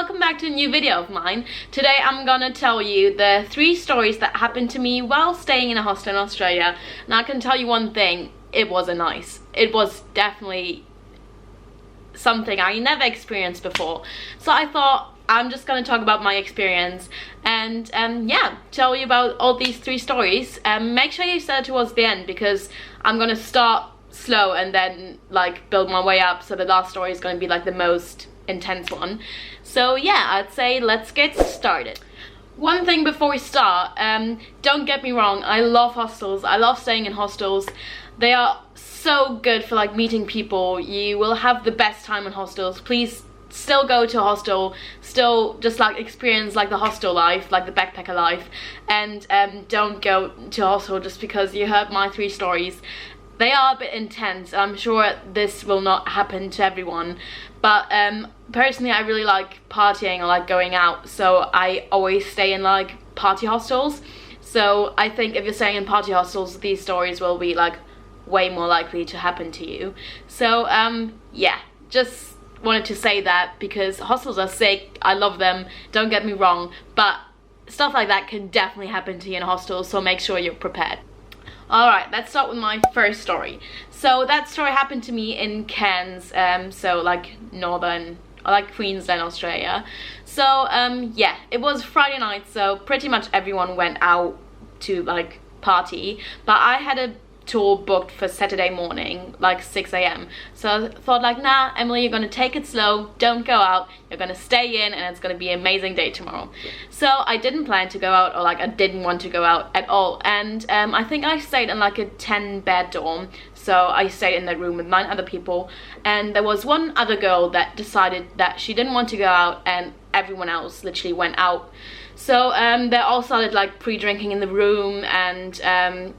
welcome back to a new video of mine. Today I'm gonna tell you the 3 stories that happened to me while staying in a hostel in Australia. And I can tell you one thing, it wasn't nice. It was definitely something I never experienced before. So I thought I'm just gonna talk about my experience and yeah, tell you about all these 3 stories. Make sure you stay towards the end because I'm gonna start slow and then like build my way up, so the last story is gonna be like the most intense one. So yeah, I'd say let's get started. One thing before we start, don't get me wrong, I love hostels. I love staying in hostels. They are so good for like meeting people. You will have the best time in hostels. Please still go to a hostel, still just like experience like the hostel life, like the backpacker life, and don't go to a hostel just because you heard my 3 stories. They are a bit intense. I'm sure this will not happen to everyone, but personally I really like partying. I like going out, so I always stay in like party hostels. So I think if you're staying in party hostels, these stories will be like way more likely to happen to you. So yeah, just wanted to say that because hostels are sick. I love them, don't get me wrong, but stuff like that can definitely happen to you in a hostel, so make sure you're prepared. Alright, let's start with my first story. So that story happened to me in Cairns, so like northern, or like Queensland, Australia. So yeah, it was Friday night, so pretty much everyone went out to like party, but I had a tour booked for Saturday morning, like 6 AM. So I thought like, nah, Emily, you're gonna take it slow, don't go out, you're gonna stay in and it's gonna be an amazing day tomorrow. So I didn't plan to go out, or like I didn't want to go out at all, and I think I stayed in like a 10-bed dorm. So I stayed in that room with 9 other people, and there was one other girl that decided that she didn't want to go out and everyone else literally went out. So they all started like pre-drinking in the room, and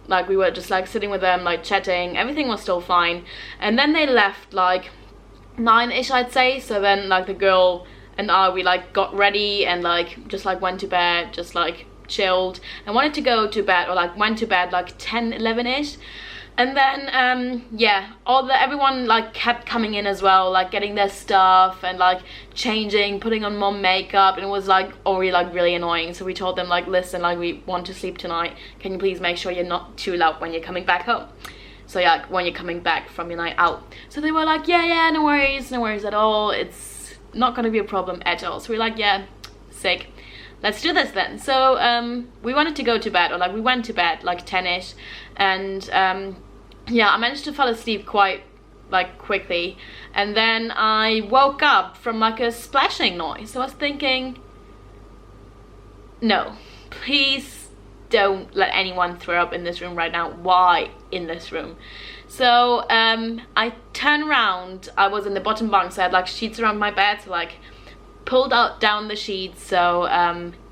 like we were just like sitting with them, like chatting. Everything was still fine, and then they left like 9ish, I'd say. So then like the girl and I, we like got ready and like just like went to bed, just like chilled and wanted to go to bed, or like went to bed like 10-11ish. And then yeah, everyone like kept coming in as well, like getting their stuff and like changing, putting on more makeup, and it was like already like really annoying. So we told them like, listen, like we want to sleep tonight, can you please make sure you're not too loud when you're coming back home? So yeah, like when you're coming back from your night out. So they were like, yeah, no worries at all, it's not gonna be a problem at all. So we're like, yeah, sick, let's do this then. So we wanted to go to bed, or like we went to bed like 10ish, and yeah, I managed to fall asleep quite like quickly, and then I woke up from like a splashing noise. So I was thinking, no, please don't let anyone throw up in this room right now. Why in this room? So I turned around. I was in the bottom bunk, so I had like sheets around my bed, so like pulled out down the sheets. So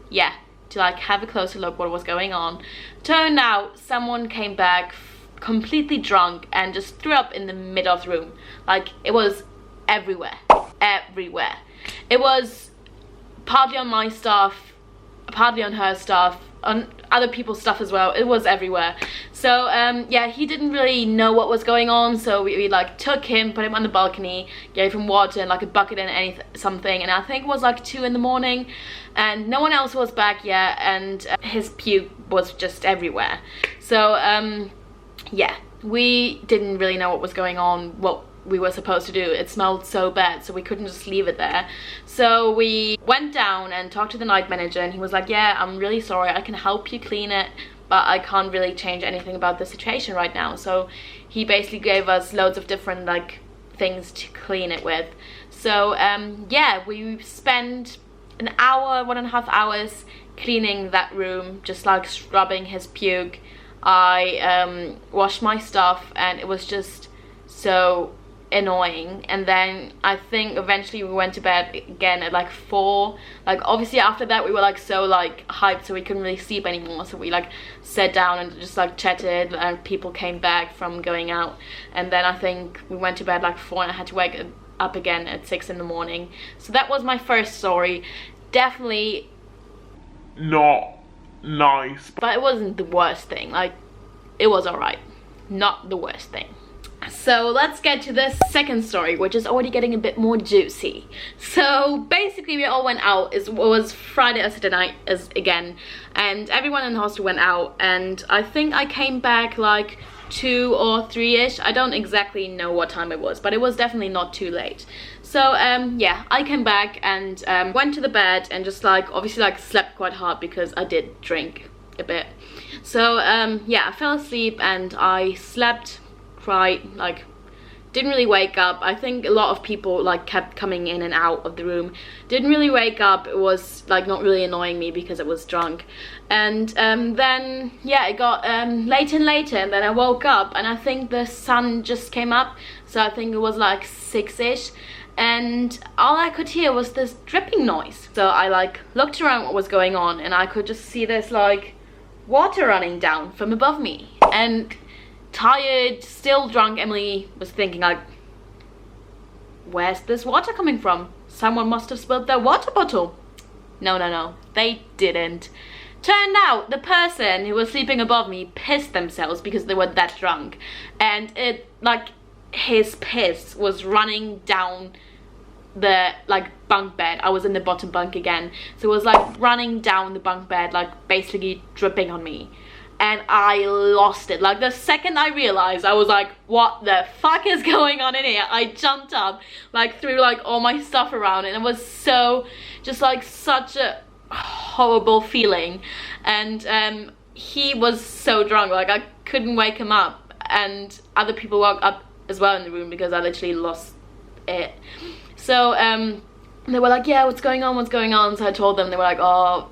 yeah, to like have a closer look what was going on. Turned out someone came back completely drunk and just threw up in the middle of the room. Like it was everywhere. It was partly on my stuff, partly on her stuff, on other people's stuff as well. It was everywhere. So yeah, he didn't really know what was going on, so we like took him, put him on the balcony, gave him water and like a bucket and something, and I think it was like 2 in the morning, and no one else was back yet, and his puke was just everywhere. So yeah, we didn't really know what was going on, what we were supposed to do. It smelled so bad, so we couldn't just leave it there. So we went down and talked to the night manager, and he was like, yeah, I'm really sorry, I can help you clean it, but I can't really change anything about the situation right now. So he basically gave us loads of different like things to clean it with. So yeah, we spent an hour, 1.5 hours cleaning that room, just like scrubbing his puke. I washed my stuff, and it was just so annoying. And then I think eventually we went to bed again at like 4. Like obviously after that we were like so like hyped, so we couldn't really sleep anymore, so we like sat down and just like chatted, and people came back from going out, and then I think we went to bed like 4, and I had to wake up again at 6 in the morning. So that was my first story. Definitely not nice, but it wasn't the worst thing. Like it was alright, not the worst thing. So let's get to the second story, which is already getting a bit more juicy. So basically we all went out. It was Friday or Saturday night again, and everyone in the hostel went out, and I think I came back like 2 or 3ish. I don't exactly know what time it was, but it was definitely not too late. So yeah, I came back and went to the bed and just like obviously like slept quite hard because I did drink a bit. So yeah, I fell asleep and I slept right, like didn't really wake up. I think a lot of people like kept coming in and out of the room. Didn't really wake up. It was like not really annoying me because I was drunk. And then yeah, it got later and later, and then I woke up and I think the sun just came up. So I think it was like 6ish, and all I could hear was this dripping noise. So I like looked around what was going on, and I could just see this like water running down from above me. And tired, still drunk Emily was thinking like, where's this water coming from? Someone must have spilled their water bottle. No, they didn't. Turned out the person who was sleeping above me pissed themselves because they were that drunk, and it like his piss was running down the like bunk bed. I was in the bottom bunk again, so it was like running down the bunk bed, like basically dripping on me. And I lost it. Like the second I realized, I was like, what the fuck is going on in here? I jumped up, like threw like all my stuff around, and it was so just like such a horrible feeling. And he was so drunk, like I couldn't wake him up, and other people woke up as well in the room because I literally lost it. So they were like, yeah, what's going on? So I told them. They were like, oh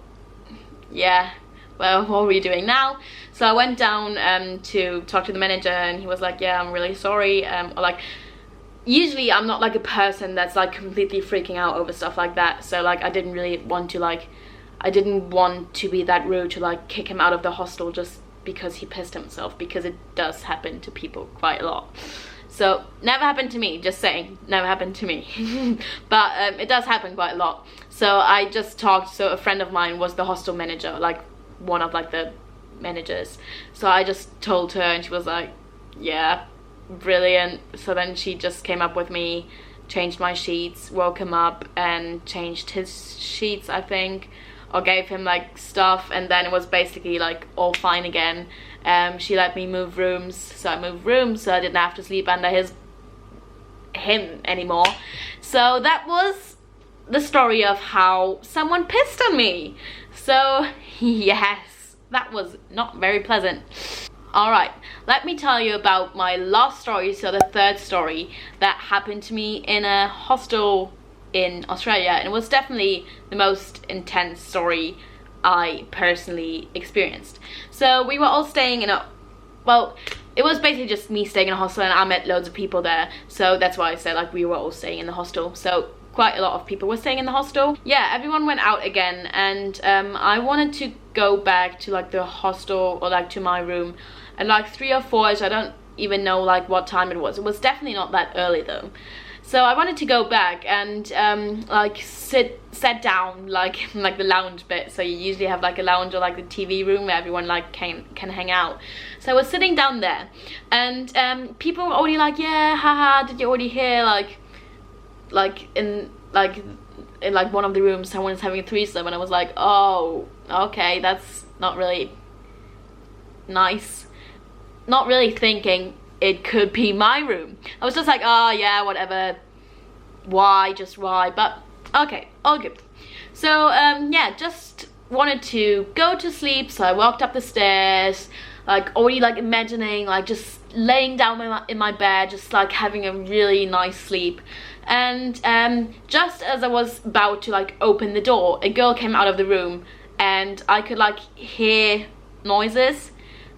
yeah, well, what are we doing now? So I went down to talk to the manager, and he was like, yeah, I'm really sorry. Or like, usually I'm not like a person that's like completely freaking out over stuff like that. So like I didn't really want to like, I didn't want to be that rude to like kick him out of the hostel just because he pissed himself, because it does happen to people quite a lot. So never happened to me, just saying, never happened to me. But it does happen quite a lot. So I just talked, so a friend of mine was the hostel manager, like one of like the managers. So I just told her, and she was like, yeah, brilliant. So then she just came up with me, changed my sheets, woke him up and changed his sheets, I think, or gave him like stuff, and then it was basically like all fine again. She let me move rooms, so I moved rooms, so I didn't have to sleep under him anymore. So that was the story of how someone pissed on me. So yes, that was not very pleasant. Alright, let me tell you about my last story, so the third story that happened to me in a hostel in Australia, and it was definitely the most intense story I personally experienced. So we were all staying in a, well, it was basically just me staying in a hostel, and I met loads of people there, so that's why I said like we were all staying in the hostel. So quite a lot of people were staying in the hostel. Yeah, everyone went out again, and I wanted to go back to like the hostel, or like to my room at like 3 or 4ish. I don't even know like what time it was. It was definitely not that early though. So I wanted to go back and like sat down like the lounge bit. So you usually have like a lounge or like the TV room where everyone like can hang out. So I was sitting down there, and people were already like, yeah, haha, did you already hear like in one of the rooms someone's having a threesome? And I was like, oh, okay, that's not really nice. Not really thinking it could be my room. I was just like, oh yeah, whatever, just why, but okay, all good. So yeah, just wanted to go to sleep, so I walked up the stairs, like already like imagining like just laying down in my bed, just like having a really nice sleep. And just as I was about to like open the door, a girl came out of the room, and I could like hear noises,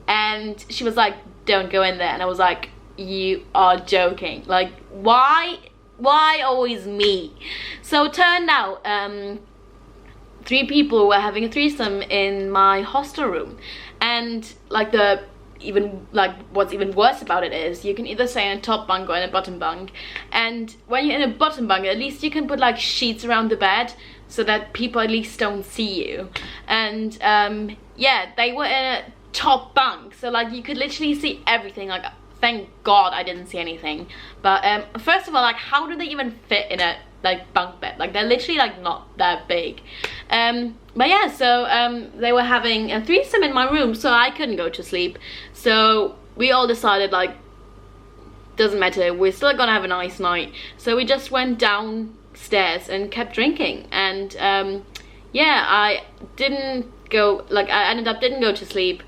and she was like, don't go in there. And I was like, you are joking, like why always me? So it turned out 3 people were having a threesome in my hostel room. And like what's even worse about it is you can either stay in a top bunk or in a bottom bunk, and when you're in a bottom bunk, at least you can put like sheets around the bed so that people at least don't see you. And yeah, they were in a top bunk, so like you could literally see everything, like thank God I didn't see anything. But first of all, like, how do they even fit in a like bunk bed? Like, they're literally like not that big. But yeah, so they were having a threesome in my room, so I couldn't go to sleep. So we all decided, like, doesn't matter, we're still gonna have a nice night. So we just went downstairs and kept drinking. And yeah, I didn't go, like, I ended up didn't go to sleep.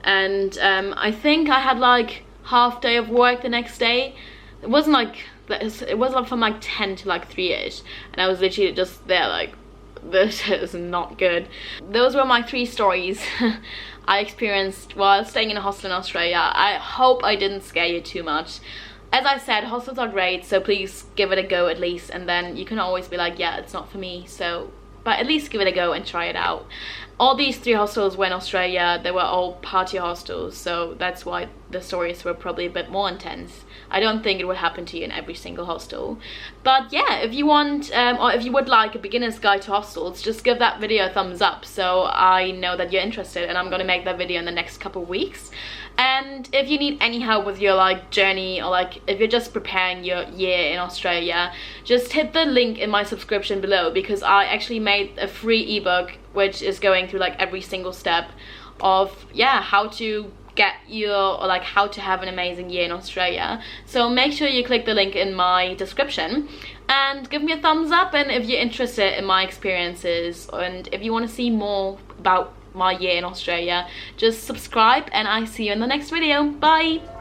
And I think I had like half day of work the next day. It wasn't like, it was like from like 10 to like 3ish, and I was literally just there like, this is not good. Those were my 3 stories I experienced while staying in a hostel in Australia. I hope I didn't scare you too much. As I said, hostels are great, so please give it a go at least, and then you can always be like, yeah, it's not for me. So, but at least give it a go and try it out. All these 3 hostels were in Australia. They were all party hostels, so that's why the stories were probably a bit more intense. I don't think it would happen to you in every single hostel. But yeah, if you want, or if you would like a beginner's guide to hostels, just give that video a thumbs up so I know that you're interested, and I'm gonna make that video in the next couple of weeks. And if you need any help with your like journey, or like if you're just preparing your year in Australia, just hit the link in my subscription below, because I actually made a free ebook which is going through like every single step of, yeah, how to get your, or like how to have an amazing year in Australia. So make sure you click the link in my description and give me a thumbs up. And if you're interested in my experiences, and if you want to see more about my year in Australia, just subscribe, and I see you in the next video. Bye.